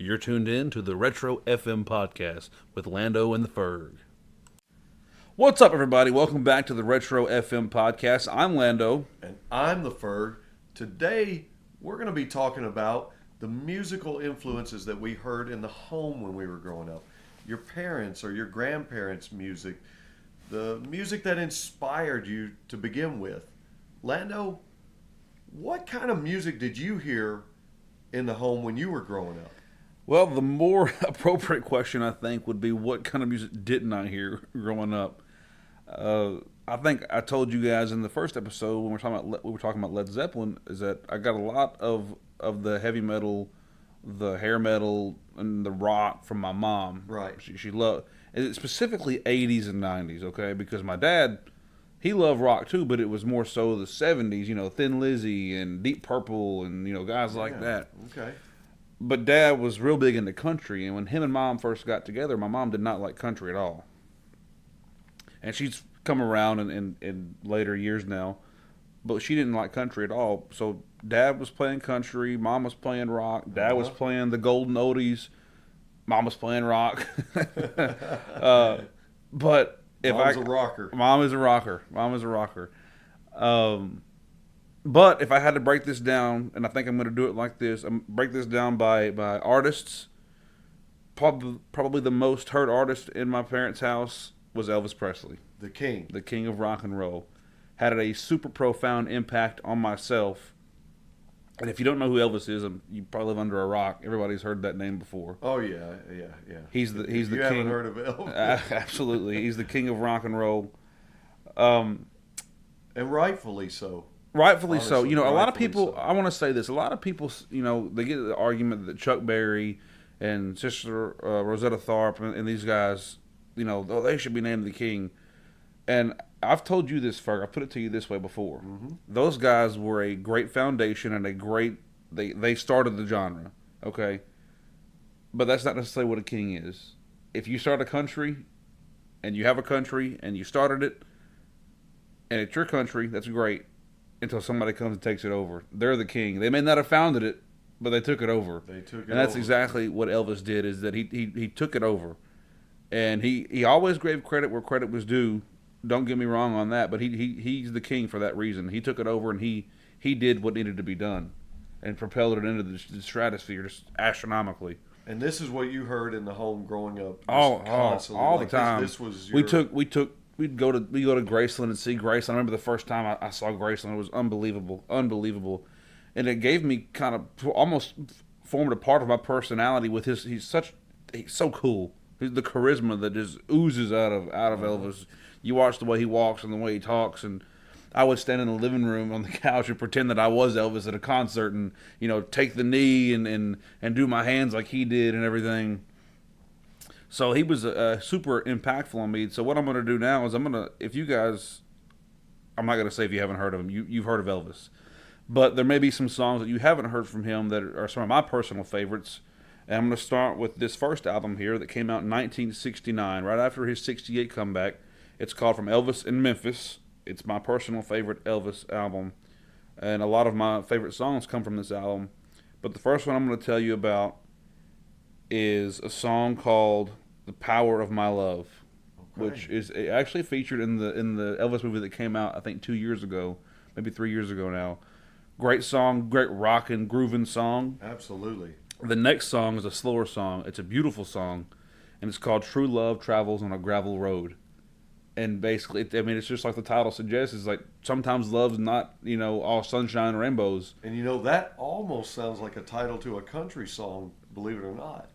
You're tuned in to the Retro FM podcast with Lando and the Ferg. What's up, everybody? Welcome back to the Retro FM podcast. I'm Lando. And I'm the Ferg. Today, we're going to be talking about the musical influences that we heard in the home when we were growing up. Your parents or your grandparents' music. The music that inspired you to begin with. Lando, what kind of music did you hear in the home when you were growing up? Well, the more appropriate question, I think, would be what kind of music didn't I hear growing up? I think I told you guys in the first episode when we were talking about Led Zeppelin is that I got a lot of the heavy metal, the hair metal, and the rock from my mom. Right. She loved, and specifically 80s and 90s, okay? Because my dad, he loved rock too, but it was more so the 70s, you know, Thin Lizzy and Deep Purple and, you know, guys like that. Okay. But Dad was real big into country, and when him and Mom first got together, my mom did not like country at all. And she's come around in later years now, but she didn't like country at all. So Dad was playing country, Mom was playing rock, Dad was playing the golden oldies, Mom was playing rock. But if Mom's a rocker. Mom is a rocker. But if I had to break this down, and I think I'm going to do it like this, break this down by artists. Probably the most heard artist in my parents' house was Elvis Presley. The king of rock and roll. Had a super profound impact on myself. And if you don't know who Elvis is, you probably live under a rock. Everybody's heard that name before. Oh yeah. He's the king. You haven't heard of Elvis? Absolutely, he's the king of rock and roll. And rightfully so. Rightfully so. You know, a lot of Rightfully people, so. I want to say this, a lot of people, you know, they get the argument that Chuck Berry and Sister Rosetta Tharpe and these guys, you know, they should be named the king. And I've told you this, Ferg, I put it to you this way before. Mm-hmm. Those guys were a great foundation and they started the genre, okay? But that's not necessarily what a king is. If you start a country and you have a country and you started it and it's your country, that's great. Until somebody comes and takes it over. They're the king. They may not have founded it, but they took it over. And that's exactly what Elvis did, is that he took it over. And he always gave credit where credit was due. Don't get me wrong on that, but he's the king for that reason. He took it over and he did what needed to be done and propelled it into the stratosphere just astronomically. And this is what you heard in the home growing up Constantly. All the time. This was your... We'd go to Graceland and see Graceland. I remember the first time I saw Graceland. It was unbelievable. And it gave me kind of almost formed a part of my personality with he's so cool. The charisma that just oozes out of Elvis. You watch the way he walks and the way he talks, and I would stand in the living room on the couch and pretend that I was Elvis at a concert and, you know, take the knee and do my hands like he did and everything. So he was super impactful on me. So what I'm going to do now is I'm not going to say if you haven't heard of him. You've heard of Elvis. But there may be some songs that you haven't heard from him that are some of my personal favorites. And I'm going to start with this first album here that came out in 1969, right after his 68 comeback. It's called From Elvis in Memphis. It's my personal favorite Elvis album. And a lot of my favorite songs come from this album. But the first one I'm going to tell you about is a song called "The Power of My Love," which is actually featured in the Elvis movie that came out, I think, 2 years ago, maybe 3 years ago now. Great song, great rockin', grooving song. Absolutely. The next song is a slower song. It's a beautiful song, and it's called "True Love Travels on a Gravel Road." And basically, I mean, it's just like the title suggests. It's like sometimes love's not, you know, all sunshine and rainbows. And you know, that almost sounds like a title to a country song, believe it or not.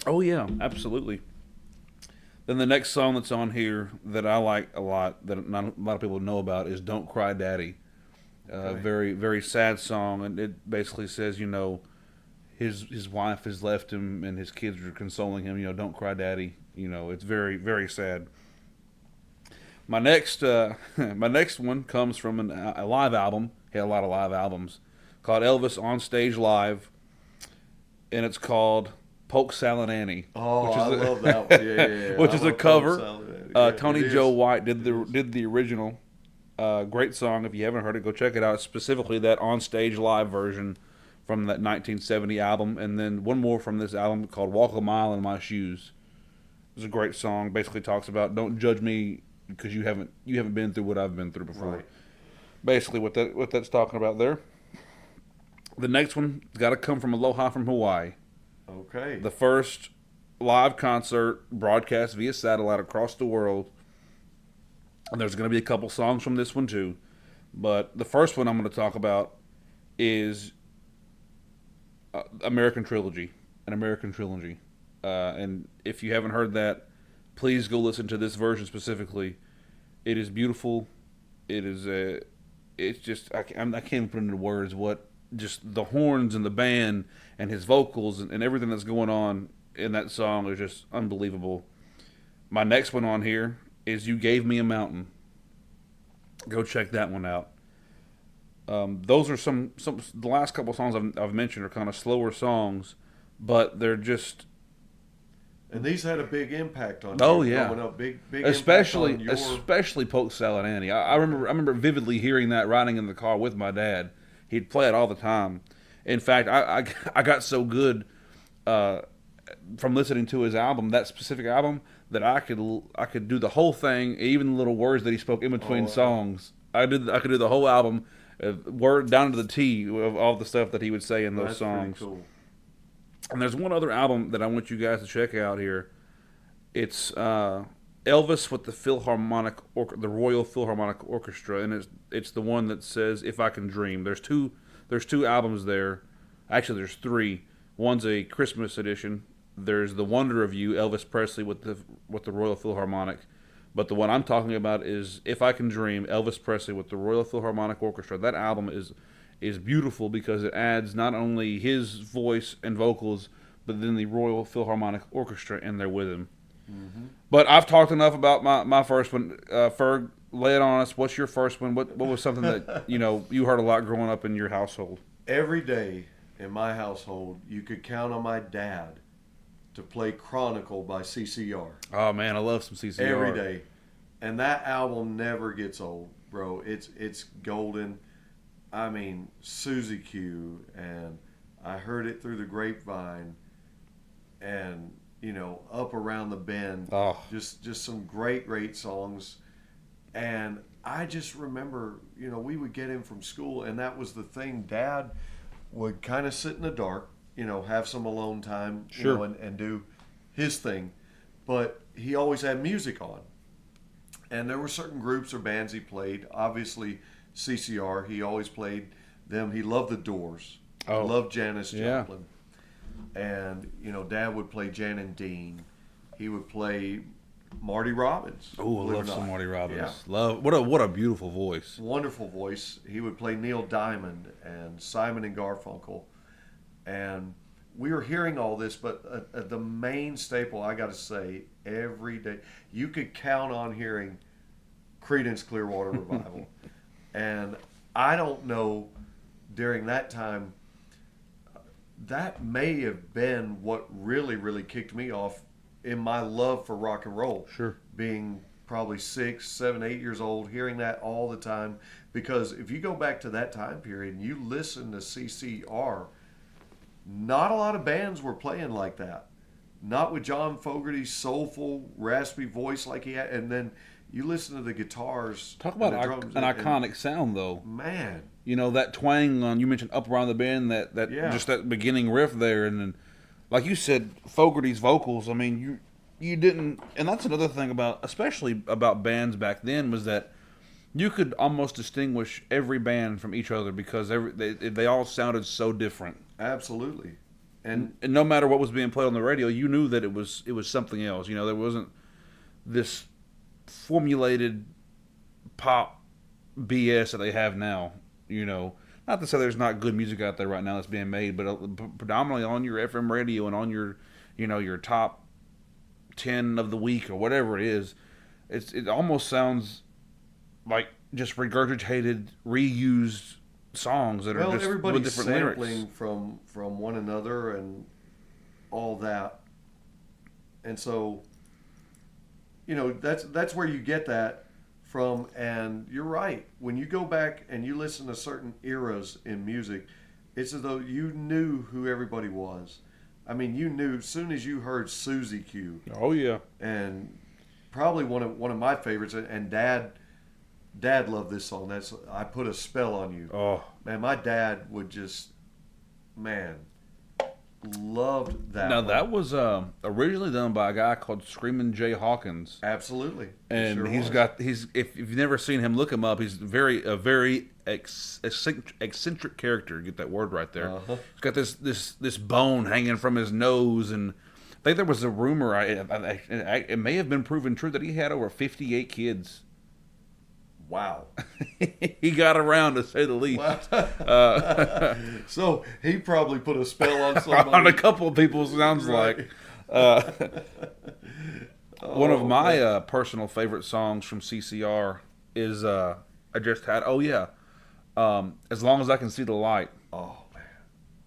Oh, yeah, absolutely. Then the next song that's on here that I like a lot, that not a lot of people know about, is "Don't Cry Daddy." Very, very sad song, and it basically says, you know, his wife has left him and his kids are consoling him, you know, don't cry daddy. You know, it's very, very sad. My next one comes from a live album. He had a lot of live albums, called Elvis on Stage Live, and it's called Polk Salad Annie. Oh, I love that one. Yeah. Which is a cover. Tony Joe White did the original. Great song. If you haven't heard it, go check it out. Specifically that on stage live version from that 1970 album, and then one more from this album called "Walk a Mile in My Shoes." It's a great song. Basically talks about don't judge me because you haven't been through what I've been through before. Right. Basically, what that's talking about there. The next one has got to come from Aloha from Hawaii. Okay. The first live concert broadcast via satellite across the world. And there's going to be a couple songs from this one too. But the first one I'm going to talk about is American Trilogy. An American Trilogy. And if you haven't heard that, please go listen to this version specifically. It is beautiful. It is it's just I can't even put into words what just the horns and the band and his vocals and everything that's going on in that song is just unbelievable. My next one on here is "You Gave Me a Mountain." Go check that one out. Those are some the last couple of songs I've mentioned are kind of slower songs, but they're just. And these had a big impact on Oh you yeah, growing up. Big especially impact on your... especially Polk Salad Annie. I remember vividly hearing that riding in the car with my dad. He'd play it all the time. In fact, I got so good from listening to his album, that specific album, that I could do the whole thing, even the little words that he spoke in between songs. I could do the whole album, word down to the T of all the stuff that he would say in those songs. Pretty cool. And there's one other album that I want you guys to check out here. It's Elvis with the Royal Philharmonic Orchestra, and it's the one that says "If I Can Dream." There's two albums there. Actually, there's three. One's a Christmas edition. There's "The Wonder of You," Elvis Presley with the Royal Philharmonic. But the one I'm talking about is "If I Can Dream," Elvis Presley with the Royal Philharmonic Orchestra. That album is beautiful because it adds not only his voice and vocals, but then the Royal Philharmonic Orchestra in there with him. Mm-hmm. But I've talked enough about my first one. Ferg, lay it on us. What's your first one? What was something that you heard a lot growing up in your household? Every day in my household, you could count on my dad to play Chronicle by CCR. Oh man, I love some CCR. Every day. And that album never gets old, bro. It's golden. I mean, Susie Q, and I heard it through the grapevine, and Up Around the Bend. Oh. Just some great songs. And I just remember, we would get in from school, and that was the thing. Dad would kind of sit in the dark, have some alone time, sure. And do his thing. But he always had music on. And there were certain groups or bands he played. Obviously, CCR, he always played them. He loved the Doors. Oh. He loved Janis Joplin. Yeah. And, Dad would play Jan and Dean. He would play Marty Robbins. Oh, I love some Marty Robbins. Yeah. Love what a beautiful voice. Wonderful voice. He would play Neil Diamond and Simon and Garfunkel. And we were hearing all this, but the main staple, I got to say, every day, you could count on hearing Creedence Clearwater Revival. And I don't know, during that time, that may have been what really, really kicked me off in my love for rock and roll. Sure. Being probably 6, 7, 8 years old, hearing that all the time. Because if you go back to that time period and you listen to CCR, not a lot of bands were playing like that. Not with John Fogerty's soulful, raspy voice like he had. And then you listen to the guitars. Talk about and the drums an iconic sound, though. Man. That twang on, you mentioned Up Around the Bend, that Yeah. just that beginning riff there. And then, like you said, Fogerty's vocals, I mean, you didn't, and that's another thing especially about bands back then, was that you could almost distinguish every band from each other because they all sounded so different. Absolutely. And no matter what was being played on the radio, you knew that it was something else. There wasn't this formulated pop BS that they have now. Not to say there's not good music out there right now that's being made, but predominantly on your FM radio and on your, your top 10 of the week or whatever it is, it almost sounds like just regurgitated, reused songs that are just everybody's with different sampling lyrics from one another and all that, and so that's where you get that from. And you're right, when you go back and you listen to certain eras in music, It's as though you knew who everybody was. I mean, you knew as soon as you heard Susie Q, Oh yeah. and probably one of my favorites. And Dad loved this song. That's I Put a Spell on You. Oh, Man, my dad would just, man, loved that now one. that was originally done by a guy called Screamin' Jay Hawkins, Absolutely. and Sure he's was. got if you've never seen him, look him up. He's a very eccentric character. Get that word right there. Uh-huh. He's got this bone hanging from his nose, and I think there was a rumor. It may have been proven true that he had over 58 kids. Wow. He got around, to say the least. So he probably put a spell on somebody. On a couple of people, sounds Right. like. Oh, One of my man. personal favorite songs from CCR is I just had. Oh yeah, As Long as I Can See the Light. Oh man,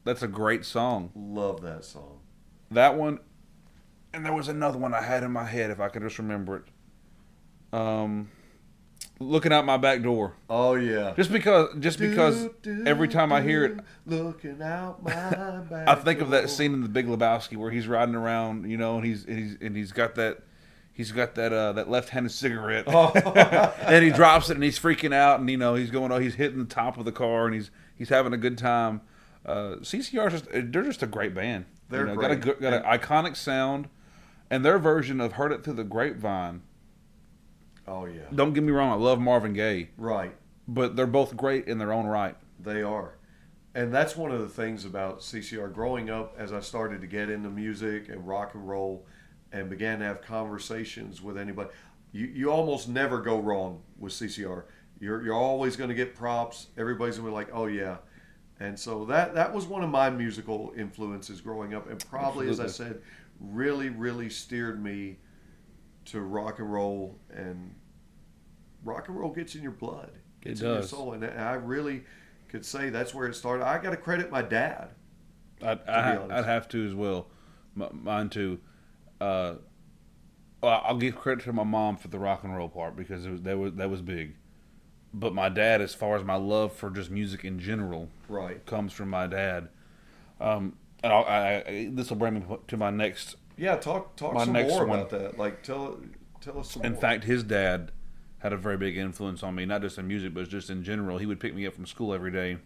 That's a great song. love that song. That one, and there was another one I had in my head if I could just remember it. Looking Out My Back Door. Oh yeah. Just because every time I hear it, looking out my back I think of that door. scene in The Big Lebowski where he's riding around, and he's got that that left-handed cigarette, Oh. and he drops it and he's freaking out, and he's hitting the top of the car and he's having a good time. CCR they're just a great band. They're Got great. an iconic sound, and their version of "Heard It Through the Grapevine." Oh yeah. Don't get me wrong, I love Marvin Gaye, Right. but they're both great in their own right. They are. And that's one of the things about CCR. Growing up, as I started to get into music and rock and roll and began to have conversations with anybody, you almost never go wrong with CCR. You're always going to get props. Everybody's going to be like, oh, yeah. And so that was one of my musical influences growing up. And probably, as I said, really, really steered me to rock and roll. And rock and roll gets in your blood. Gets It in your does. soul. And I really could say that's where it started. I got to credit my dad. I'd have to as well. Mine too. Well, I'll give credit to my mom for the rock and roll part because that was big. But my dad, as far as my love for just music in general, Right. comes from my dad. And this will bring me to my next. Yeah, talk My some next more one. about that. Like tell us some In more. fact, his dad had a very big influence on me, not just in music, but just in general. He would pick me up from school every day.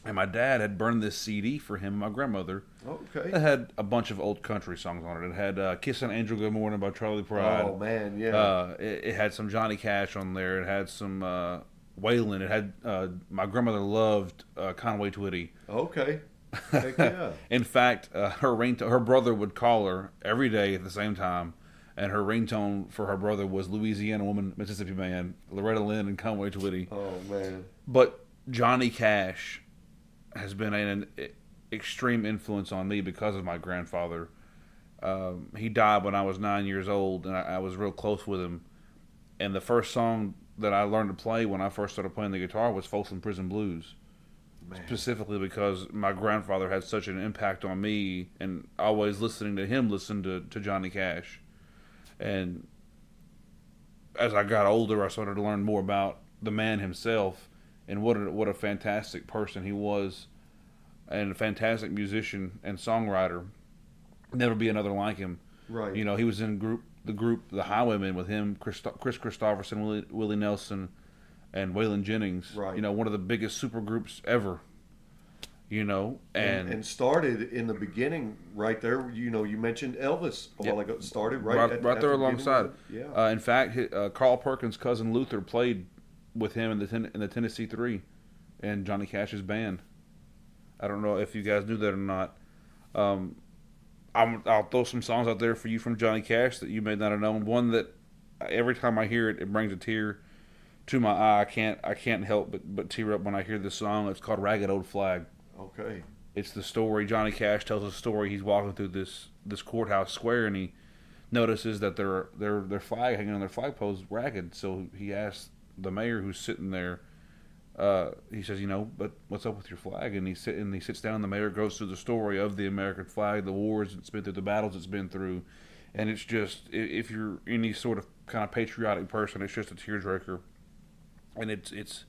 And my dad had burned this CD for him and my grandmother. It Okay. had a bunch of old country songs on it. It had "Kiss an Angel Good Morning" by Charlie Pride. Oh man, yeah. It had some Johnny Cash on there. It had some Waylon. It had my grandmother loved Conway Twitty. Okay. Heck yeah. In fact, her brother would call her every day at the same time, and her ringtone for her brother was "Louisiana Woman, Mississippi Man," Loretta Lynn, and Conway Twitty. Oh man. But Johnny Cash has been an extreme influence on me because of my grandfather. He died when I was 9 years old, and I was real close with him. And the first song that I learned to play when I first started playing the guitar was Folsom Prison Blues, Man. specifically because my grandfather had such an impact on me, and always listening to him listen to Johnny Cash. And as I got older, I started to learn more about the man himself and what a fantastic person he was, and a fantastic musician and songwriter. Never be another like him. Right. He was in the group The Highwaymen with him, Chris Christopherson, Willie Nelson, and Waylon Jennings. Right. One of the biggest super groups ever. And started in the beginning right there. You mentioned Elvis a while ago. Started right right at there the beginning alongside. of it. Yeah. In fact, Carl Perkins' cousin Luther played with him in the Tennessee Three, and Johnny Cash's band. I don't know if you guys knew that or not. I'll throw some songs out there for you from Johnny Cash that you may not have known. One that every time I hear it, it brings a tear to my eye. I can't help but tear up when I hear this song. It's called "Ragged Old Flag." Okay. It's the story. Johnny Cash tells a story. He's walking through this courthouse square, and he notices that their flag hanging on their flagpole is ragged. So he asks the mayor who's sitting there. He says, but what's up with your flag? And he sits down. And the mayor goes through the story of the American flag, the wars it's been through, the battles it's been through, and it's just, if you're any sort of kind of patriotic person, it's just a tearjerker, and it's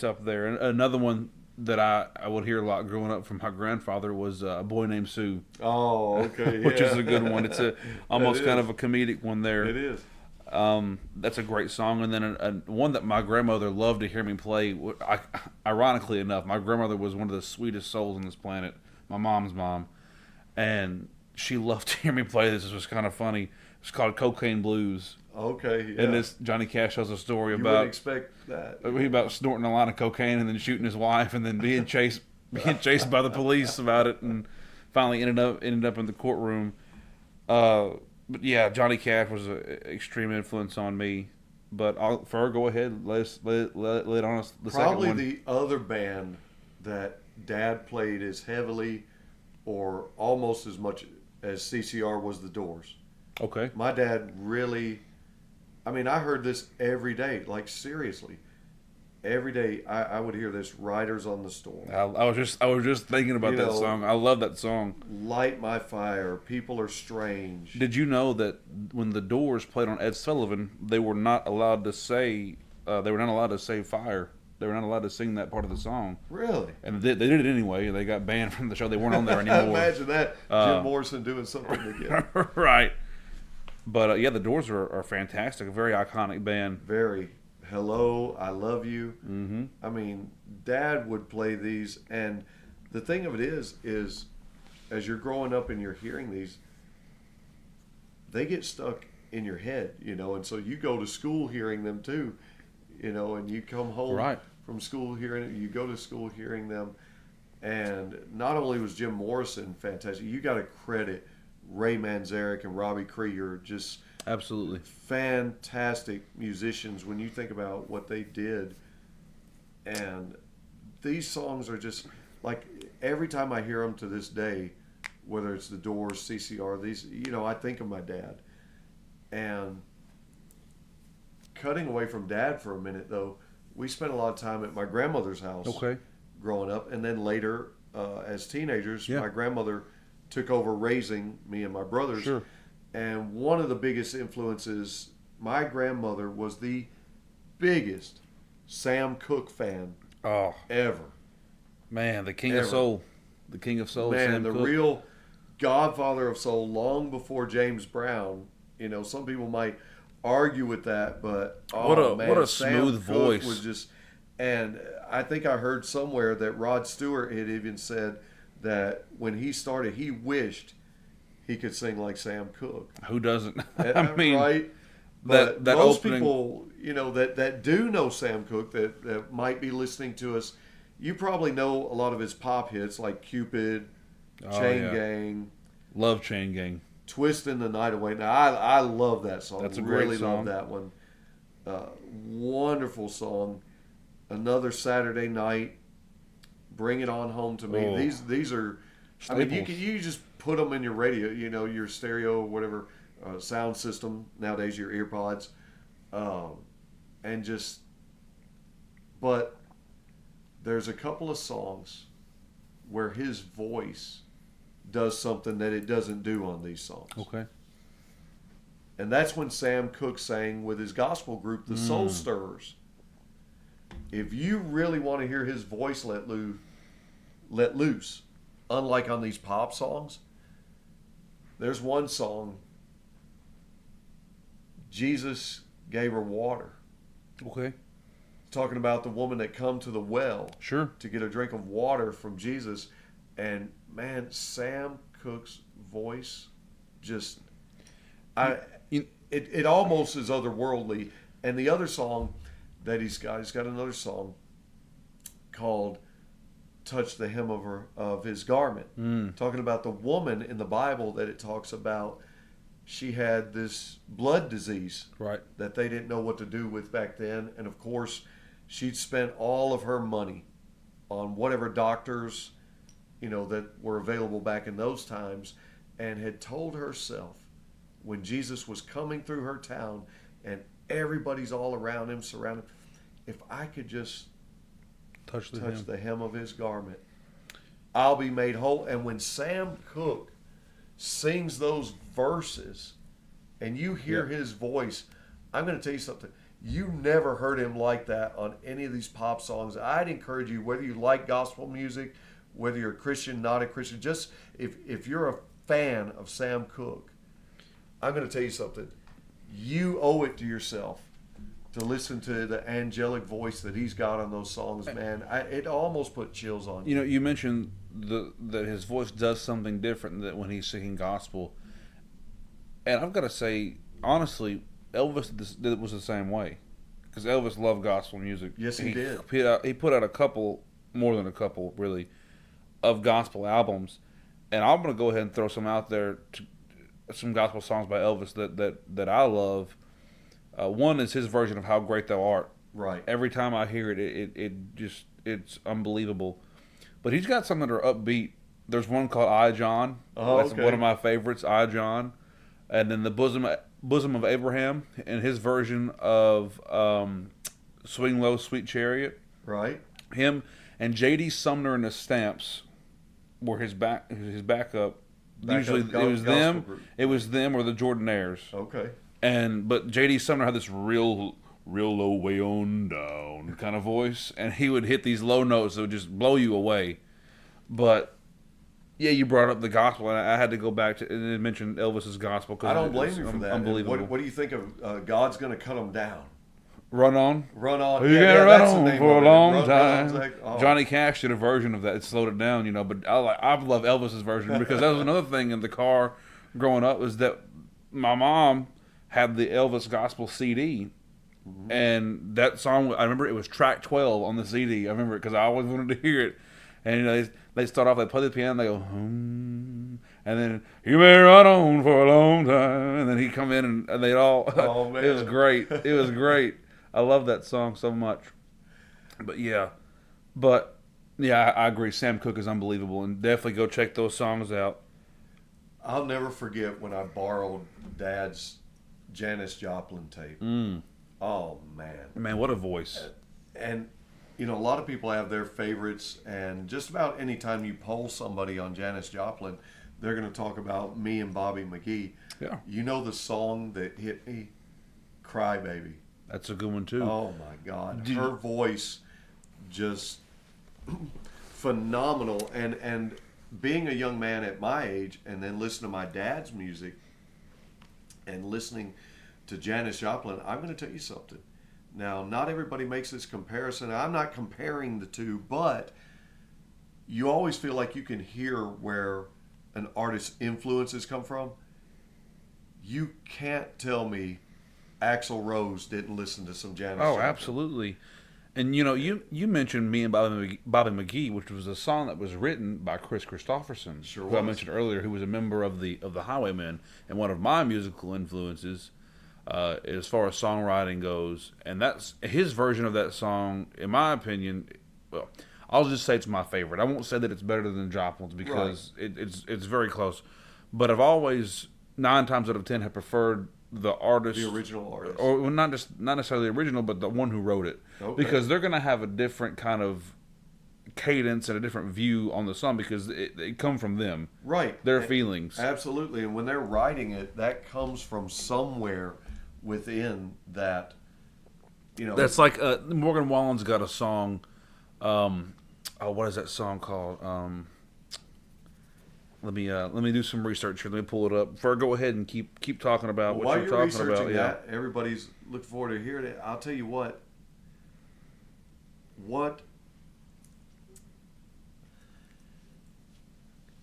up there. And another one that I would hear a lot growing up from my grandfather was A Boy Named Sue, Oh, okay, which is yeah. a good one. It's a That almost kind is. of a comedic one there. It is. That's a great song. And then one that my grandmother loved to hear me play. Ironically enough, my grandmother was one of the sweetest souls on this planet. My mom's mom, and she loved to hear me play this. It was kind of funny. It's called Cocaine Blues. Okay, yeah. And this Johnny Cash tells a story You wouldn't about expect that. snorting a line of cocaine and then shooting his wife and then being chased by the police about it, and finally ended up in the courtroom. But yeah, Johnny Cash was an extreme influence on me. But Fer, go ahead. Let it on us. The Probably second one. the other band that Dad played as heavily or almost as much as CCR was the Doors. Okay. My dad really, I mean, I heard this every day, like seriously. Every day I would hear this Riders on the Storm. I was just thinking about that song. I love that song. Light My Fire, People Are Strange. Did you know that when the Doors played on Ed Sullivan, they were not allowed to say fire. They were not allowed to sing that part of the song. Really? And they did it anyway, and they got banned from the show. They weren't on there anymore. Imagine that. Jim Morrison doing something again. Right. But yeah, the Doors are fantastic. A very iconic band. Very. Hello, I Love You. Mm-hmm. I mean, Dad would play these, and the thing of it is as you're growing up and you're hearing these, they get stuck in your head, and so you go to school hearing them too, and you come home Right. from school hearing it, you go to school hearing them, and not only was Jim Morrison fantastic, you got to credit Ray Manzarek and Robbie Krieger, just Absolutely. fantastic musicians when you think about what they did. And these songs are just like, every time I hear them to this day, whether it's the Doors, CCR, these, I think of my dad. And cutting away from Dad for a minute, though, we spent a lot of time at my grandmother's house Okay. growing up, and then later as teenagers, Yeah. my grandmother took over raising me and my brothers. Sure. And one of the biggest influences, my grandmother was the biggest Sam Cooke fan Oh ever. man, the King Ever. of Soul, the King of Soul. Man, Sam the Cooke. real godfather of soul, long before James Brown. Some people might argue with that, but What a Sam smooth Cooke voice. was just. And I think I heard somewhere that Rod Stewart had even said that when he started, he wished he could sing like Sam Cooke. Who doesn't? I mean, right? But that most opening- people, that do know Sam Cooke, that might be listening to us, you probably know a lot of his pop hits like Cupid, Chain yeah. Gang, Love Chain Gang. Twisting the Night Away. Now, I love that song. That's a really great song. love that one. Wonderful song. Another Saturday Night. Bring It On Home to Me. Oh. These are, I mean, Staples. you just put them in your radio, your stereo, whatever sound system nowadays, your earpods, and just. But there's a couple of songs where his voice does something that it doesn't do on these songs. Okay. And that's when Sam Cooke sang with his gospel group, the Soul Stirrers. If you really want to hear his voice let loose, unlike on these pop songs, there's one song, Jesus Gave Her Water. Okay. Talking about the woman that come to the well Sure. to get a drink of water from Jesus. And man, Sam Cooke's voice just, it almost is otherworldly. And the other song that he's got another song called "Touch the Hem of His Garment," talking about the woman in the Bible that it talks about. She had this blood disease, Right. that they didn't know what to do with back then, and of course, she'd spent all of her money on whatever doctors, that were available back in those times, and had told herself when Jesus was coming through her town and everybody's all around him, surrounded, if I could just Touch the touch hem. the hem of his garment, I'll be made whole. And when Sam Cooke sings those verses and you hear his voice, I'm going to tell you something. You never heard him like that on any of these pop songs. I'd encourage you, whether you like gospel music, whether you're a Christian, not a Christian, just if you're a fan of Sam Cooke, I'm going to tell you something. You owe it to yourself to listen to the angelic voice that he's got on those songs, man. It almost put chills on You know, you mentioned that his voice does something different than when he's singing gospel, and I've got to say, honestly, Elvis was the same way, because Elvis loved gospel music. Yes, he did. He put out a couple, more than a couple, really, of gospel albums, and I'm going to go ahead and throw some out there, some gospel songs by Elvis that I love. One is his version of "How Great Thou Art." Right. Every time I hear it's unbelievable. But he's got some that are upbeat. There's one called "I John." Oh, That's okay. one of my favorites, "I John," and then the bosom of Abraham and his version of "Swing Low, Sweet Chariot." Right. Him and J.D. Sumner and the Stamps were his backup. Usually it was them or the Jordanaires. Okay. But J.D. Sumner had this real low, way on down kind of voice, and he would hit these low notes that would just blow you away. But yeah, you brought up the gospel, and I had to go back to and mention Elvis's gospel because I don't blame you for that. Unbelievable. What do you think of God's going to cut them down? Run on. Run on. You Yeah, can't that's run the on name for of a it. long Run time. On's like, oh. Johnny Cash did a version of that. It slowed it down, But I love Elvis's version because that was another thing in the car growing up was that my mom had the Elvis gospel CD, and that song. I remember it was track 12 on the CD. I remember it because I always wanted to hear it. And they start off. They play the piano. They go, and then you may run on for a long time. And then he come in and they all. Oh, man. It was great. It was great. I love that song so much. But yeah, I agree. Sam Cooke is unbelievable, and definitely go check those songs out. I'll never forget when I borrowed Dad's Janis Joplin tape. Oh Man, what a voice! And a lot of people have their favorites, and just about any time you poll somebody on Janis Joplin, they're going to talk about me and Bobby McGee. Yeah, You know the song that hit me, "Cry Baby." that's a good one too. Oh my God, her voice just phenomenal. And being a young man at my age, and then listening to my dad's music, and listening to Janis Joplin, I'm going to tell you something. Now, not everybody makes this comparison. I'm not comparing the two, but you always feel like you can hear where an artist's influences come from. You can't tell me Axl Rose didn't listen to some Janis Joplin. Absolutely. And you mentioned me and Bobby McGee, which was a song that was written by Chris Christopherson, Sure who I was. mentioned earlier, who was a member of the Highwaymen, and one of my musical influences as far as songwriting goes. And that's his version of that song, in my opinion. Well, I'll just say it's my favorite. I won't say that it's better than Joplin's because it's very close. But I've always 9 times out of 10 have preferred the artist, The original artist. or not necessarily the original, but the one who wrote it, because they're going to have a different kind of cadence and a different view on the song because it come from them, Right. their feelings. Absolutely. And when they're writing it, that comes from somewhere within that, That's like Morgan Wallen's got a song. What is that song called? Let me do some research here. Let me pull it up. Go ahead and keep talking about Well, what while you're you're talking researching about. that, everybody's looking forward to hearing it. I'll tell you what.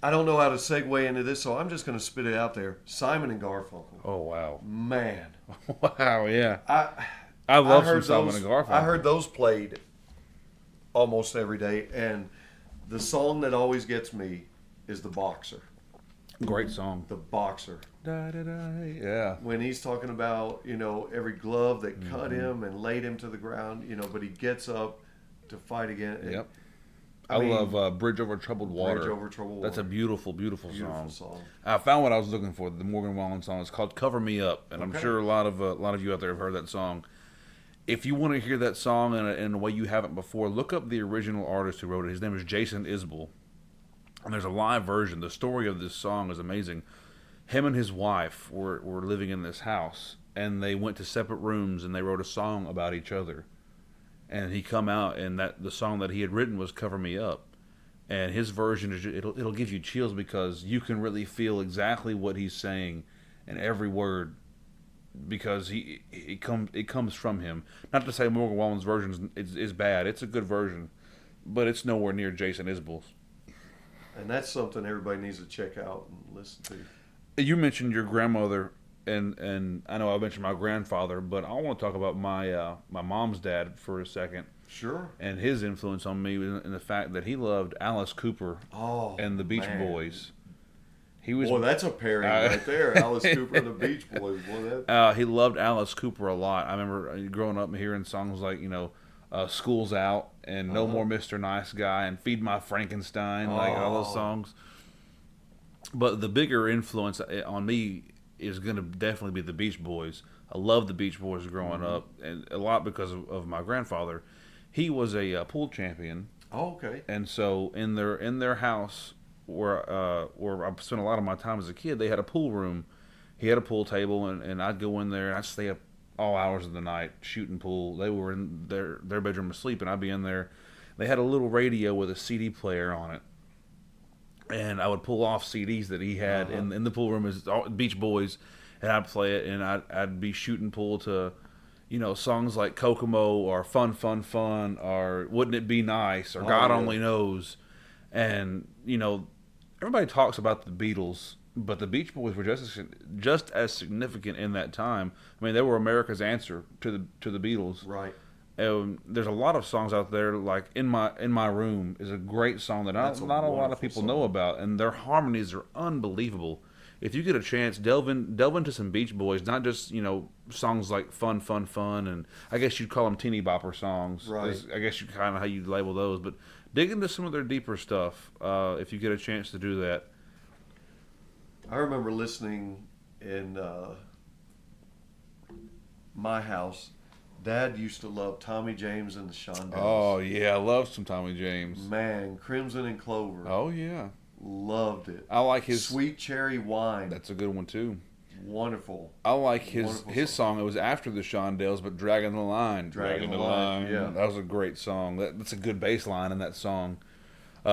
I don't know how to segue into this, so I'm just going to spit it out there. Simon and Garfunkel. Oh wow, Man. wow, yeah. I love some heard Simon those, and Garfunkel. I heard those played almost every day, and the song that always gets me is The Boxer. Great song. The Boxer. Da, da, da, yeah. When he's talking about, every glove that cut him and laid him to the ground, but he gets up to fight again. Yep. I mean, love Bridge Over Troubled Water. Bridge Over Troubled That's a Water. beautiful Beautiful song. song. I found what I was looking for. The Morgan Wallen song. It's called "Cover Me Up," and I'm Okay. sure a lot of you out there have heard that song. If you want to hear that song in a way you haven't before, look up the original artist who wrote it. His name is Jason Isbell, and there's a live version. The story of this song is amazing. him and his wife were living in this house, and they went to separate rooms, and they wrote a song about each other. And he come out, and that the song that he had written was "Cover Me Up," and his version is it'll give you chills because you can really feel exactly what he's saying, and every word, because it comes from him. Not to say Morgan Wallen's version is bad; it's a good version, but it's nowhere near Jason Isbell's. And that's something everybody needs to check out and listen to. You mentioned your grandmother, and I know I mentioned my grandfather, but I want to talk about my mom's dad for a second. Sure. And his influence on me was in the fact that he loved Alice Cooper and the Beach man. Boys. He was that's a pairing right there. Alice Cooper and the Beach Boys. He loved Alice Cooper a lot. I remember growing up and hearing songs like, School's Out and No More Mr. Nice Guy and Feed My Frankenstein, like all those songs. But the bigger influence on me is going to definitely be the Beach Boys. I loved the Beach Boys growing up, and a lot because of my grandfather. He was a pool champion. Oh, okay. And so in their house where I spent a lot of my time as a kid, they had a pool room. He had a pool table, and I'd go in there and I'd stay up all hours of the night shooting pool. They were in their bedroom asleep, and I'd be in there. They had a little radio with a CD player on it, and I would pull off CDs that he had in the pool room as Beach Boys, and I'd play it, and I'd be shooting pool to, songs like Kokomo or Fun Fun Fun or Wouldn't It Be Nice or God Only Knows, and everybody talks about the Beatles, but the Beach Boys were just as significant in that time. I mean, they were America's answer to the Beatles. Right. There's a lot of songs out there, like in my room is a great song that not a lot of people know about, and their harmonies are unbelievable. If you get a chance, delve into some Beach Boys, not just songs like Fun Fun Fun, and I guess you'd call them teeny bopper songs. Right. I guess you kind of how you label those, but dig into some of their deeper stuff if you get a chance to do that. I remember listening in my house. Dad used to love Tommy James and the Shondells. Oh, yeah. I love some Tommy James. Man, Crimson and Clover. Oh, yeah. Loved it. I like his... Sweet Cherry Wine. That's a good one, too. Wonderful. I like his song. It was after the Shondells, but Dragging the Line. Dragging the Line, yeah. That was a great song. That's a good bass line in that song.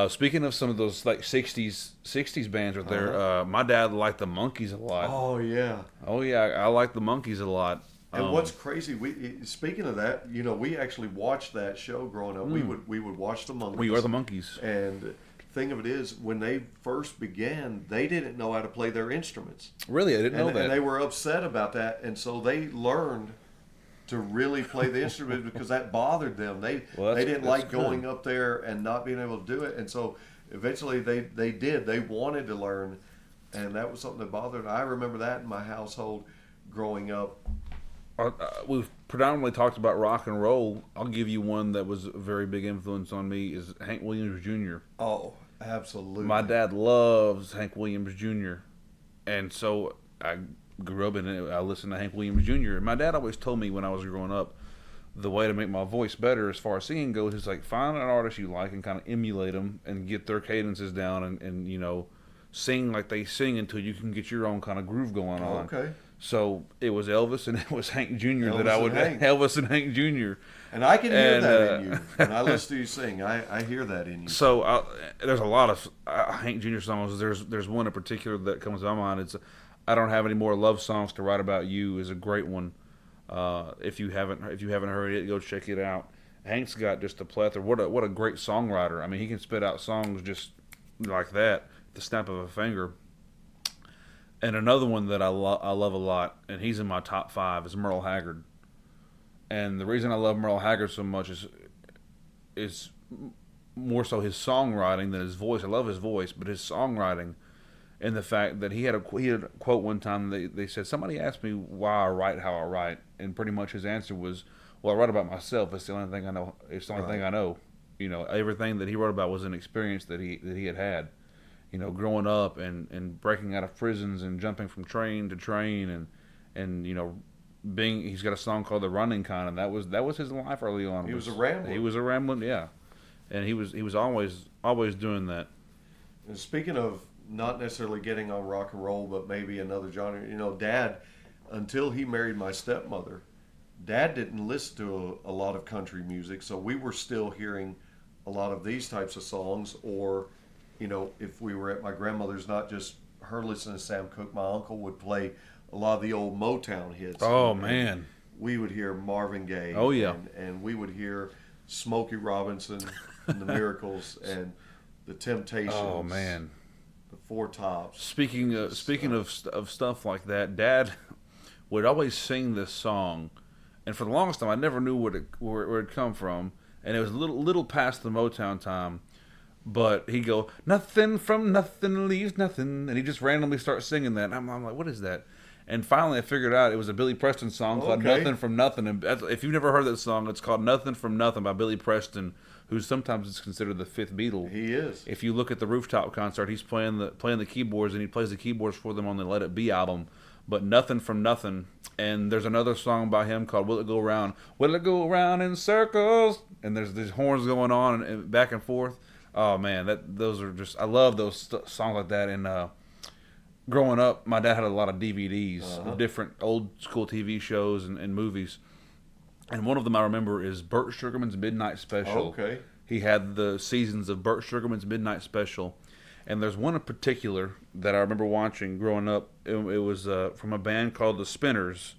Speaking of some of those like 60s bands right there, my dad liked the Monkees a lot. Oh, yeah. Oh, yeah. I like the Monkees a lot. And what's crazy, speaking of that, we actually watched that show growing up. We would watch the Monkees. We are the Monkees. And thing of it is, when they first began, they didn't know how to play their instruments. Really, I didn't know that. And they were upset about that, and so they learned to really play the instrument because that bothered them. They didn't like going up there and not being able to do it, and so eventually they did. They wanted to learn, and that was something that bothered. I remember that in my household growing up. We've predominantly talked about rock and roll. I'll give you one that was a very big influence on me is Hank Williams Jr. Oh, absolutely. My dad loves Hank Williams Jr. And so I grew up and I listened to Hank Williams Jr. And my dad always told me when I was growing up, the way to make my voice better as far as singing goes is like find an artist you like and kind of emulate them and get their cadences down and sing like they sing until you can get your own kind of groove going on. Okay. So it was Elvis and it was Hank Jr. Elvis and Hank Jr. And I can hear that in you. When I listen to you sing, I hear that in you. So there's a lot of Hank Jr. songs. There's one in particular that comes to my mind. It's I Don't Have Any More Love Songs to Write About You is a great one. If you haven't heard it, go check it out. Hank's got just a plethora. What a great songwriter. I mean, he can spit out songs just like that, the snap of a finger. And another one that I love a lot, and he's in my top 5, is Merle Haggard. And the reason I love Merle Haggard so much is more so his songwriting than his voice. I love his voice, but his songwriting and the fact that he had a quote one time. They said, somebody asked me why I write how I write, and pretty much his answer was, well, I write about myself. It's the only thing I know. It's the only thing I know. Everything that he wrote about was an experience that he had. Growing up and breaking out of prisons and jumping from train to train and he's got a song called The Running Kind, and that was his life early on. He was a rambler. He was a rambling, yeah. And he was always doing that. And speaking of not necessarily getting on rock and roll, but maybe another genre. You know, Dad, until he married my stepmother, Dad didn't listen to a lot of country music, so we were still hearing a lot of these types of songs. Or, you know, if we were at my grandmother's, not just her listening to Sam Cooke, my uncle would play a lot of the old Motown hits. Oh, and man. we would hear Marvin Gaye. Oh, yeah. And we would hear Smokey Robinson and the Miracles and the Temptations. Oh, man. The Four Tops. Speaking of stuff like that, Dad would always sing this song, and for the longest time, I never knew where it come from, and it was a little past the Motown time. But he'd go, nothing from nothing leaves nothing, and he just randomly starts singing that. And I'm like, what is that? And finally, I figured out it was a Billy Preston song called "Nothing from Nothing." And if you've never heard that song, it's called "Nothing from Nothing" by Billy Preston, who sometimes is considered the fifth Beatle. He is. If you look at the rooftop concert, he's playing the keyboards, and he plays the keyboards for them on the Let It Be album. But "Nothing from Nothing," and there's another song by him called "Will It Go Round?" Will it go round in circles? And there's these horns going on and back and forth. Oh man, those are just, I love those songs like that. And growing up, my dad had a lot of DVDs of different old school TV shows and movies. And one of them I remember is Burt Sugarman's Midnight Special. Okay. He had the seasons of Burt Sugarman's Midnight Special. And there's one in particular that I remember watching growing up. It was from a band called The Spinners.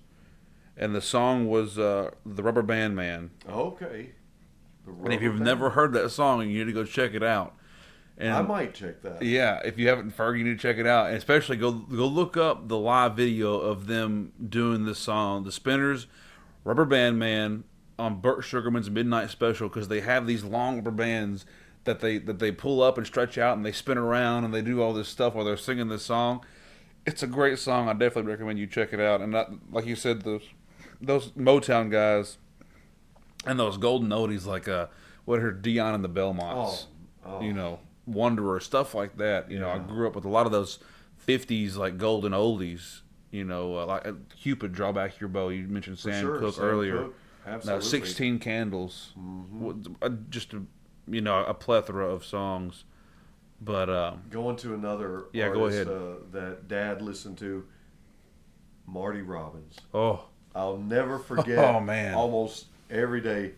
And the song was The Rubber Band Man. Okay. And if you've never heard that song, you need to go check it out. And I might check that. Yeah, if you haven't, Ferg, you need to check it out. And especially go look up the live video of them doing this song, The Spinners, Rubber Band Man, on Burt Sugarman's Midnight Special, because they have these long rubber bands that they pull up and stretch out, and they spin around, and they do all this stuff while they're singing this song. It's a great song. I definitely recommend you check it out. And like you said, those Motown guys and those golden oldies like what are Dion and the Belmonts, you know, Wanderer, stuff like that. You know, I grew up with a lot of those 50s like golden oldies. You know, like Cupid, Draw Back Your Bow. You mentioned Sam Cooke earlier. Cooke. Absolutely. 16 Candles. Mm-hmm. Just a plethora of songs. But going to another artist, go ahead. That Dad listened to, Marty Robbins. Oh, I'll never forget. Oh man, almost every day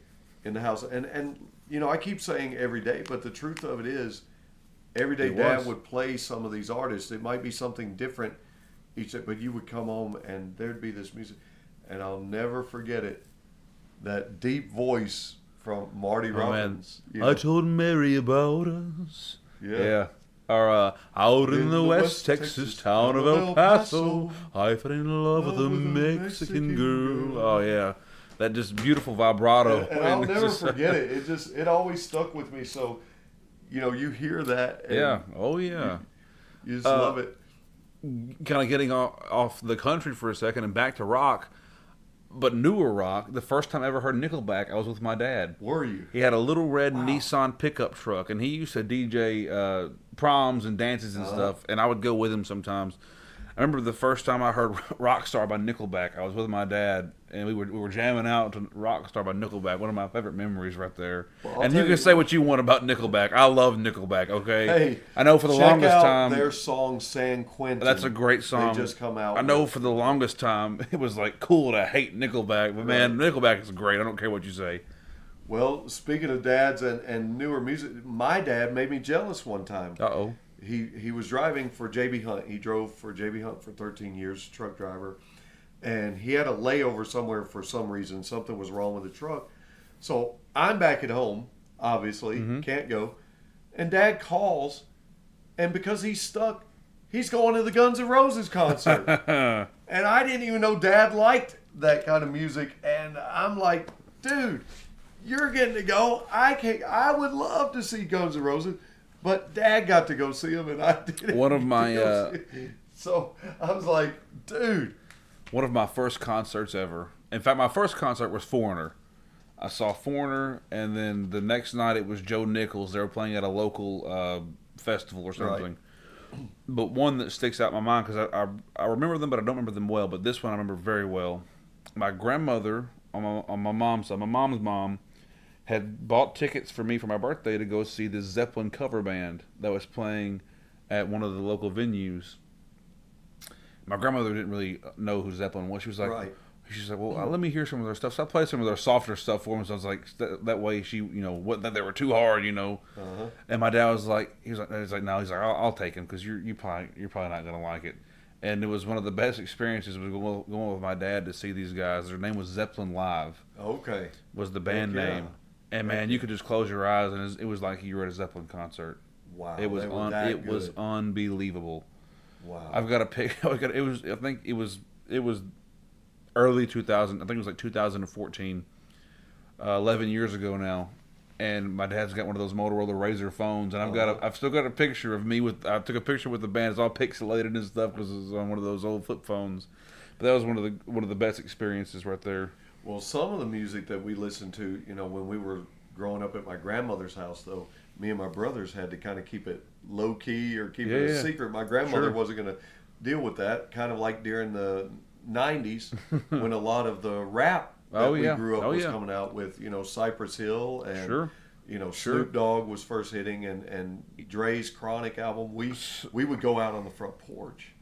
in the house, and you know, I keep saying every day, but the truth of it is, every day Dad would play some of these artists. It might be something different each day, but you would come home and there'd be this music, and I'll never forget it. That deep voice from Marty Robbins. You know? I told Mary about us. Yeah. Or out in the West Texas town of El Paso, I fell in love with a Mexican girl. Oh yeah, that just beautiful vibrato. And I'll never forget it. It always stuck with me. So, you know, you hear that. And yeah. Oh yeah. You just love it. Kind of getting off the country for a second and back to rock. But newer rock, the first time I ever heard Nickelback, I was with my dad. Were you? He had a little red Nissan pickup truck, and he used to DJ proms and dances and stuff, and I would go with him sometimes. I remember the first time I heard Rockstar by Nickelback, I was with my dad, and we were jamming out to Rockstar by Nickelback, one of my favorite memories right there. Well, and you can say what you want about Nickelback. I love Nickelback, okay? Hey, I know for the longest time, their song San Quentin. That's a great song. They just come out. I know for the longest time, it was like cool to hate Nickelback, but man, Nickelback is great. I don't care what you say. Well, speaking of dads and newer music, my dad made me jealous one time. Uh-oh. He was driving for J.B. Hunt. He drove for J.B. Hunt for 13 years, truck driver. And he had a layover somewhere for some reason. Something was wrong with the truck. So I'm back at home, obviously. Can't go. And Dad calls. And because he's stuck, he's going to the Guns N' Roses concert. And I didn't even know Dad liked that kind of music. And I'm like, dude, you're getting to go. I would love to see Guns N' Roses. But Dad got to go see him, and I didn't. One of my, so I was like, dude. One of my first concerts ever. In fact, my first concert was Foreigner. I saw Foreigner, and then the next night it was Joe Nichols. They were playing at a local festival or something. Right. But one that sticks out in my mind, because I remember them, but I don't remember them well. But this one I remember very well. My grandmother, on my mom's side, my mom's mom, had bought tickets for me for my birthday to go see this Zeppelin cover band that was playing at one of the local venues. My grandmother didn't really know who Zeppelin was. She was like, Right. she's like, well, let me hear some of their stuff. So I played some of their softer stuff for them. So I was like, that way she, what that they were too hard, Uh-huh. And my dad was like, no, I'll take him because you're probably not gonna like it. And it was one of the best experiences was going with my dad to see these guys. Their name was Zeppelin Live. Okay. Was the band Heck yeah. name. And man, you could just close your eyes and it was like you were at a Zeppelin concert. Wow. It was they were that good. was unbelievable. Wow. I've got a pic. It was. I think it was early 2000. I think it was like 2014. 11 years ago now, and my dad's got one of those Motorola Razr phones, and I've still got a picture of me with. I took a picture with the band. It's all pixelated and stuff because it was on one of those old flip phones. But that was one of the best experiences right there. Well, some of the music that we listened to, when we were growing up at my grandmother's house, though, me and my brothers had to kind of keep it low key or keep it a secret. My grandmother wasn't going to deal with that. Kind of like during the 90s when a lot of the rap that we grew up was coming out with, Cypress Hill and Snoop Dogg was first hitting and Dre's Chronic album. We would go out on the front porch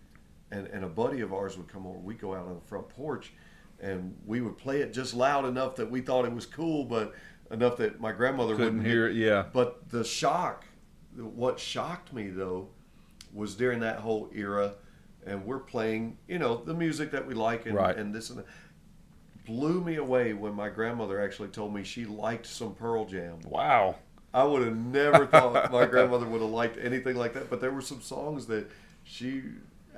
and a buddy of ours would come over. We'd go out on the front porch and we would play it just loud enough that we thought it was cool, but enough that my grandmother couldn't wouldn't hear it. Yeah. But what shocked me though was during that whole era, and we're playing, the music that we like and this and that. Blew me away when my grandmother actually told me she liked some Pearl Jam. Wow. I would have never thought my grandmother would have liked anything like that, but there were some songs that she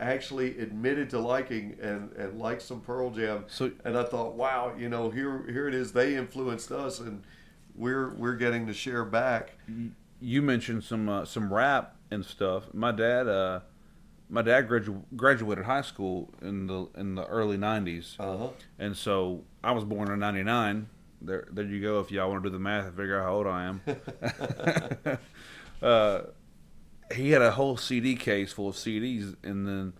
actually admitted to liking and liked some Pearl Jam. And I thought, wow, here it is. They influenced us, and we're getting to share back. You mentioned some rap and stuff. My dad graduated high school in the early 90s. Uh-huh. And so I was born in 99. There you go. If y'all want to do the math and figure out how old I am. He had a whole CD case full of CDs, and then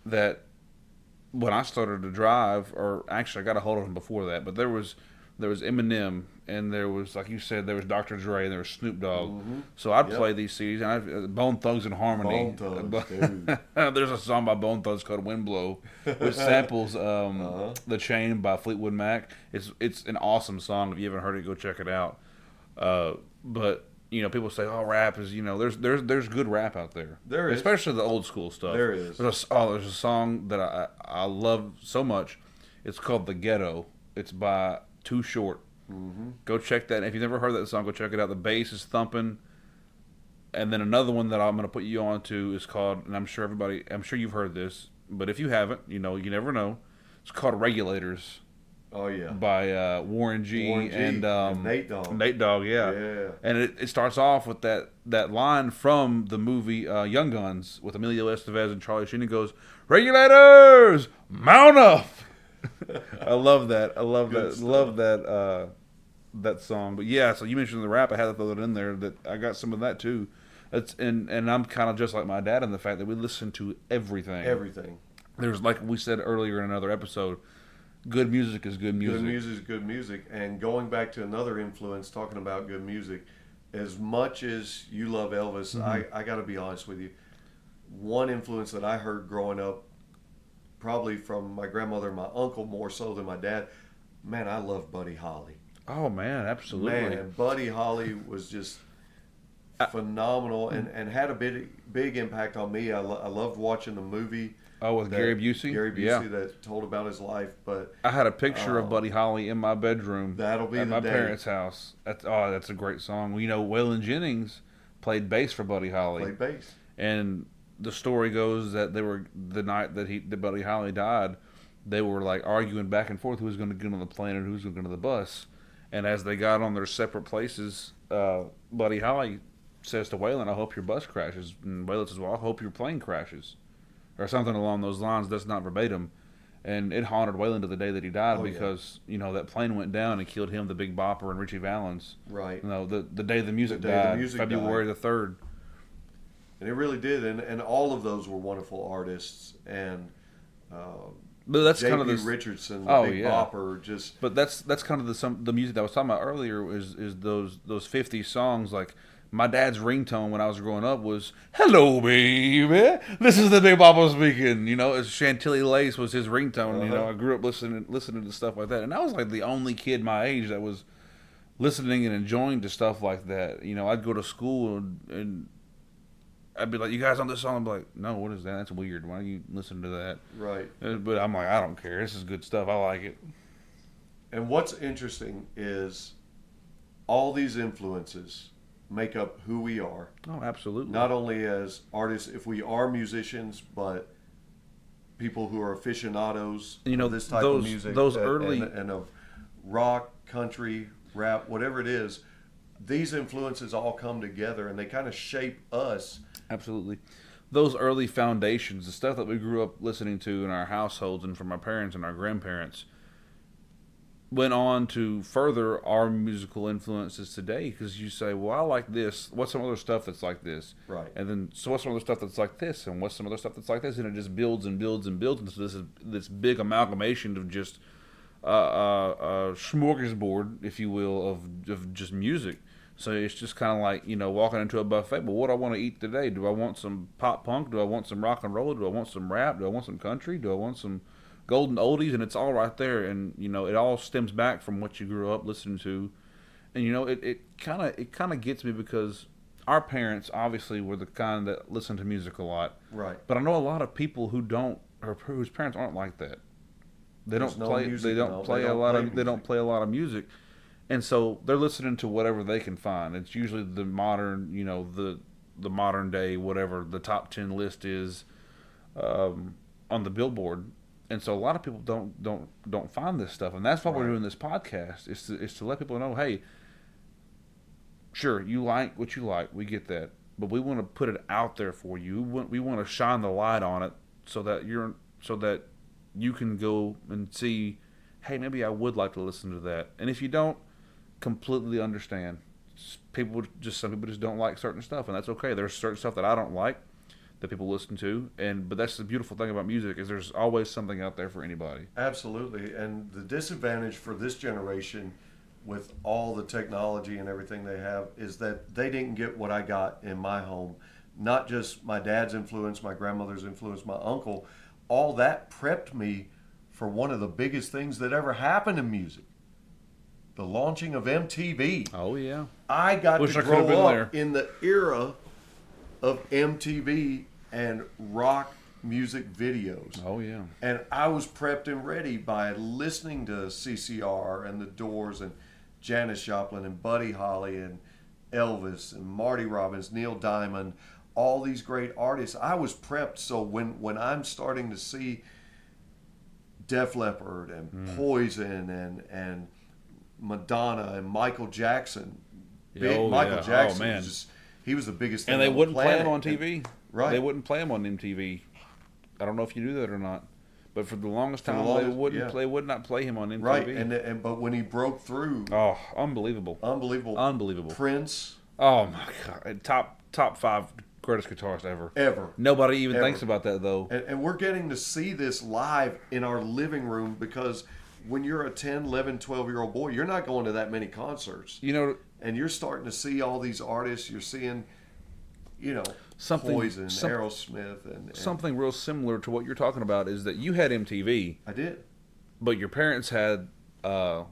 that when I started to drive, or actually I got a hold of him before that, but there was Eminem, and there was, like you said, there was Dr. Dre, and there was Snoop Dogg. Mm-hmm. So I'd play these CDs, and Bone Thugs and Harmony. Bone Thugs, dude. There's a song by Bone Thugs called "Windblow," which samples "The Chain" by Fleetwood Mac. It's an awesome song. If you haven't heard it, go check it out. But people say, "Oh, rap is," there's good rap out there. There is, especially the old school stuff. There is. There's a song that I love so much. It's called "The Ghetto." It's by Too Short. Mm-hmm. Go check that. If you've never heard that song, go check it out. The bass is thumping. And then another one that I'm going to put you on to is called, and I'm sure you've heard this, but if you haven't, you never know. It's called "Regulators." Oh yeah. By Warren G. and Nate Dogg. Nate Dogg, yeah. Yeah. And it starts off with that line from the movie Young Guns with Emilio Estevez and Charlie Sheen. It goes, "Regulators, mount up." I love that. Love that song. But yeah, so you mentioned the rap. I had to throw that in there. That I got some of that too. And I'm kind of just like my dad in the fact that we listen to everything. Everything. There's, like we said earlier in another episode, good music is good music. Good music is good music. And going back to another influence, talking about good music, as much as you love Elvis, mm-hmm. I got to be honest with you. One influence that I heard growing up, probably from my grandmother and my uncle more so than my dad, man, I love Buddy Holly. Oh, man, absolutely. Man, Buddy Holly was just phenomenal and had a big impact on me. I loved watching the movie. Oh, with Gary Busey? Gary Busey that told about his life. But I had a picture of Buddy Holly in my bedroom. That'll be at my parents' house. That's a great song. Waylon Jennings played bass for Buddy Holly. Played bass. And the story goes that they were, the night that Buddy Holly died, they were like arguing back and forth who was going to get on the plane and who was going to get on the bus. And as they got on their separate places, Buddy Holly says to Waylon, "I hope your bus crashes." And Waylon says, "Well, I hope your plane crashes." Or something along those lines. That's not verbatim. And it haunted Waylon to the day that he died because, that plane went down and killed him, the Big Bopper, and Richie Valens. Right. The day the music died, February the 3rd. And it really did. And all of those were wonderful artists. And but that's kind of J.P. Richardson, the Big Bopper, But that's kind of the music that I was talking about earlier is those 50 songs like my dad's ringtone when I was growing up was "Hello, baby, this is the Big Papa speaking." As Chantilly Lace was his ringtone. I grew up listening to stuff like that, and I was like the only kid my age that was listening and enjoying to stuff like that. I'd go to school and I'd be like, "You guys on this song?" I'm like, "No, what is that? That's weird. Why are you listening to that?" Right. But I'm like, I don't care. This is good stuff. I like it. And what's interesting is all these influences make up who we are. Oh, absolutely. Not only as artists, if we are musicians, but people who are aficionados of this type of music. Those early and of rock, country, rap, whatever it is. These influences all come together and they kind of shape us. Absolutely. Those early foundations, the stuff that we grew up listening to in our households and from our parents and our grandparents, went on to further our musical influences today. Because you say, well, I like this. What's some other stuff that's like this? Right. And then, so what's some other stuff that's like this? And what's some other stuff that's like this? And it just builds and builds and builds. And so this is this big amalgamation of just a smorgasbord, if you will, of just music. So it's just kind of like, walking into a buffet. But what do I want to eat today? Do I want some pop punk? Do I want some rock and roll? Do I want some rap? Do I want some country? Do I want some golden oldies? And it's all right there. And, it all stems back from what you grew up listening to. And, it kind of gets me because our parents obviously were the kind that listened to music a lot. Right. But I know a lot of people who don't, or whose parents aren't like that. They don't play a lot of music. And so they're listening to whatever they can find. It's usually the modern, the modern day, whatever the top 10 list is on the Billboard. And so a lot of people don't find this stuff. And that's why we're doing this podcast, is to let people know, hey, sure, you like what you like. We get that. But we want to put it out there for you. We want to shine the light on it so that you can go and see, hey, maybe I would like to listen to that. And if you don't, completely understand. Some people just don't like certain stuff, and that's okay. There's certain stuff that I don't like that people listen to, but that's the beautiful thing about music, is there's always something out there for anybody. Absolutely. And the disadvantage for this generation with all the technology and everything they have is that they didn't get what I got in my home. Not just my dad's influence, my grandmother's influence, my uncle. All that prepped me for one of the biggest things that ever happened in music. The launching of MTV. Oh, yeah. I got to grow up in the era of MTV and rock music videos. Oh, yeah. And I was prepped and ready by listening to CCR and The Doors and Janis Joplin and Buddy Holly and Elvis and Marty Robbins, Neil Diamond, all these great artists. I was prepped, so when I'm starting to see Def Leppard and Poison and Madonna and Michael Jackson. Michael Jackson was just, he was the biggest thing. And they wouldn't play him on TV. Right. They wouldn't play him on MTV. I don't know if you knew that or not. But for the longest time, they would not play him on MTV. Right, but when he broke through, unbelievable. Prince. Oh my God, top 5 greatest guitarist ever. Nobody even thinks about that though. And we're getting to see this live in our living room because when you're a 10, 11, 12-year-old boy, you're not going to that many concerts. And you're starting to see all these artists. You're seeing, Poison, Aerosmith. And something real similar to what you're talking about is that you had MTV. I did. But your parents had, it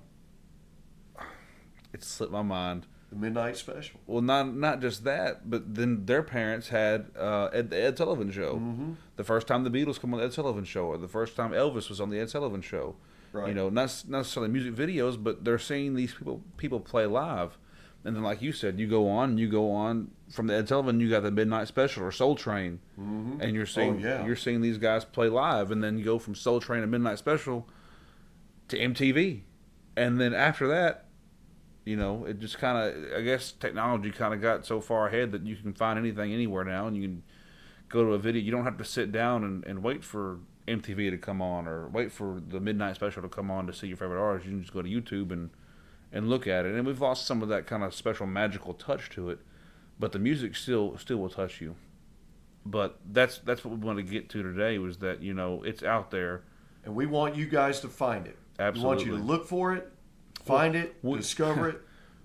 slipped my mind. The Midnight Special. Well, not just that, but then their parents had the Ed Sullivan Show. Mm-hmm. The first time the Beatles come on the Ed Sullivan Show, or the first time Elvis was on the Ed Sullivan Show. Right. Not necessarily music videos, but they're seeing these people play live. And then, like you said, you go on from the Ed Sullivan, you got the Midnight Special or Soul Train, and you're seeing these guys play live, and then you go from Soul Train and Midnight Special to MTV, and then after that, it just kind of, I guess technology kind of got so far ahead that you can find anything anywhere now, and you can go to a video. You don't have to sit down and wait for MTV to come on or wait for the Midnight Special to come on to see your favorite artist. You can just go to YouTube and look at it. And we've lost some of that kind of special magical touch to it, but the music still will touch you. But that's what we want to get to today, was that it's out there, and we want you guys to find it. Absolutely. We want you to look for it, find it, discover it,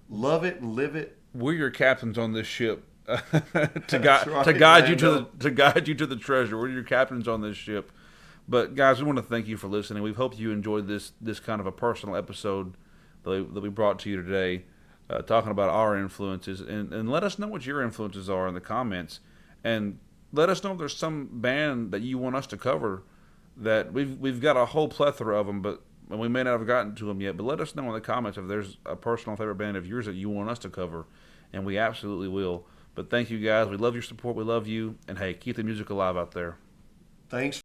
love it and live it, we're your captains on this ship. to That's guide to right, guide you Lando. to guide you to the treasure. We're your captains on this ship. But guys, we want to thank you for listening. We hope you enjoyed this kind of a personal episode that we brought to you today, talking about our influences, and let us know what your influences are in the comments, and let us know if there's some band that you want us to cover. That we've got a whole plethora of them, but and we may not have gotten to them yet. But let us know in the comments if there's a personal favorite band of yours that you want us to cover, and we absolutely will. But thank you guys. We love your support. We love you, and hey, keep the music alive out there. Thanks